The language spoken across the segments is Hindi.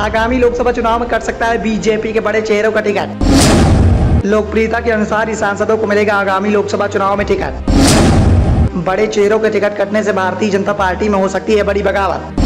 आगामी लोकसभा चुनाव में कट सकता है बीजेपी के बड़े चेहरों का टिकट। लोकप्रियता के अनुसार ही सांसदों को मिलेगा आगामी लोकसभा चुनाव में टिकट। बड़े चेहरों के टिकट कटने से भारतीय जनता पार्टी में हो सकती है बड़ी बगावत।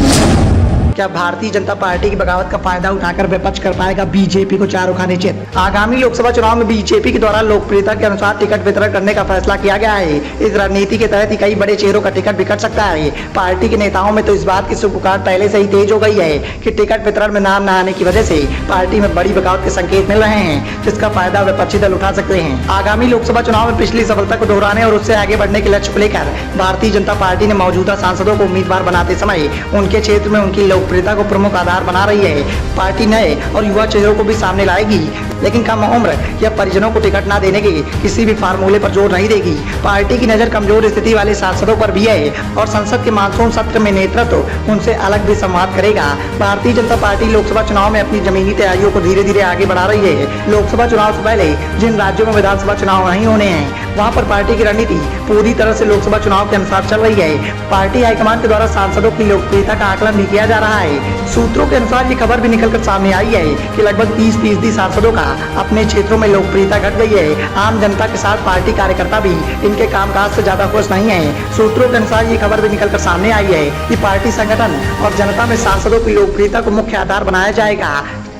क्या भारतीय जनता पार्टी की बगावत का फायदा उठाकर विपक्ष कर पाएगा बीजेपी को चारों खाने चित? आगामी लोकसभा चुनाव में बीजेपी के द्वारा लोकप्रियता के अनुसार टिकट वितरण करने का फैसला किया गया है। इस रणनीति के तहत ही कई बड़े चेहरों का टिकट भी कट सकता है। पार्टी के नेताओं में तो इस बात की सुपुकार पहले से ही तेज हो गई है कि टिकट वितरण में नाम न आने की वजह से पार्टी में बड़ी बगावत के संकेत मिल रहे हैं, जिसका फायदा विपक्षी दल उठा सकते हैं। आगामी लोकसभा चुनाव में पिछली सफलता को दोहराने और उससे आगे बढ़ने के लक्ष्य को लेकर भारतीय जनता पार्टी ने मौजूदा सांसदों को उम्मीदवार बनाते समय उनके क्षेत्र में उनकी लोकप्रियता को प्रमुख आधार बना रही है। पार्टी नए और युवा चेहरों को भी सामने लाएगी, लेकिन कम उम्र या परिजनों को टिकट न देने के किसी भी फार्मूले पर जोर नहीं देगी। पार्टी की नजर कमजोर स्थिति वाले सांसदों पर भी है और संसद के मानसून सत्र में नेतृत्व उनसे अलग भी संवाद करेगा। भारतीय जनता पार्टी लोकसभा चुनाव में अपनी जमीनी तैयारियों को धीरे धीरे आगे बढ़ा रही है। लोकसभा चुनाव से पहले जिन राज्यों में विधानसभा चुनाव नहीं होने हैं, वहाँ पर पार्टी की रणनीति पूरी तरह से लोकसभा चुनाव के अनुसार चल रही है। पार्टी हाईकमान के द्वारा सांसदों की लोकप्रियता का आकलन भी किया जा रहा है। सूत्रों के अनुसार ये खबर भी निकलकर सामने आई है कि लगभग 30% सांसदों का अपने क्षेत्रों में लोकप्रियता घट गई है। आम जनता के साथ पार्टी कार्यकर्ता भी इनके कामकाज से ज्यादा खुश नहीं है। सूत्रों के अनुसार ये खबर भी निकलकर सामने आई है कि पार्टी संगठन और जनता में सांसदों की लोकप्रियता को मुख्य आधार बनाया जाएगा।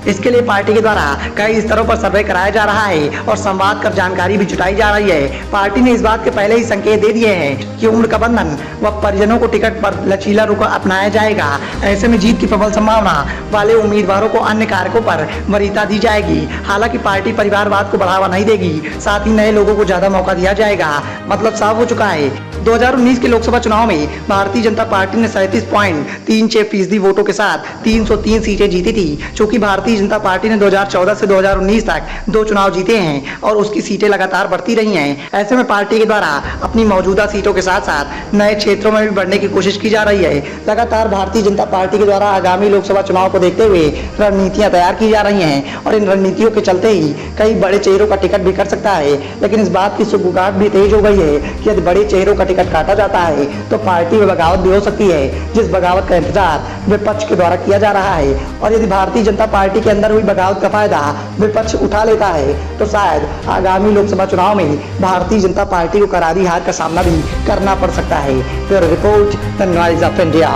इसके लिए पार्टी के द्वारा कई स्तरों पर सर्वे कराया जा रहा है और संवाद कर जानकारी भी जुटाई जा रही है। पार्टी ने इस बात के पहले ही संकेत दे दिए हैं कि उम्र का बंधन व परिजनों को टिकट पर लचीला रुख अपनाया जाएगा। ऐसे में जीत की प्रबल संभावना वाले उम्मीदवारों को अन्य कारकों पर वरीयता दी जाएगी। हालांकि पार्टी परिवारवाद को बढ़ावा नहीं देगी, साथ ही नए लोगों को ज्यादा मौका दिया जाएगा। मतलब साफ हो चुका है, 2019 के लोकसभा चुनाव में भारतीय जनता पार्टी ने 37.36% वोटों के साथ 303 सीटें जीती थी। चूंकि भारतीय जनता पार्टी ने 2014 से 2019 तक 2 चुनाव जीते हैं और उसकी सीटें लगातार बढ़ती रही हैं। ऐसे में पार्टी के द्वारा अपनी मौजूदा सीटों के साथ साथ नए क्षेत्रों में भी बढ़ने की कोशिश की जा रही है। लगातार भारतीय जनता पार्टी के द्वारा आगामी लोकसभा चुनाव को देखते हुए रणनीतियां तैयार की जा रही हैं और इन रणनीतियों के चलते ही कई बड़े चेहरों का टिकट भी कट सकता है। लेकिन इस बात की सुगबुगाहट भी तेज हो गई है कि यदि बड़े चेहरों का टिकट काटा जाता है तो पार्टी में बगावत भी हो सकती है, जिस बगावत का इंतजार विपक्ष के द्वारा किया जा रहा है। और यदि भारतीय जनता पार्टी के अंदर हुई बगावत का फायदा विपक्ष उठा लेता है तो शायद आगामी लोकसभा चुनाव में भारतीय जनता पार्टी को करारी हार का सामना भी करना पड़ सकता है। Bureau report, the noise of India.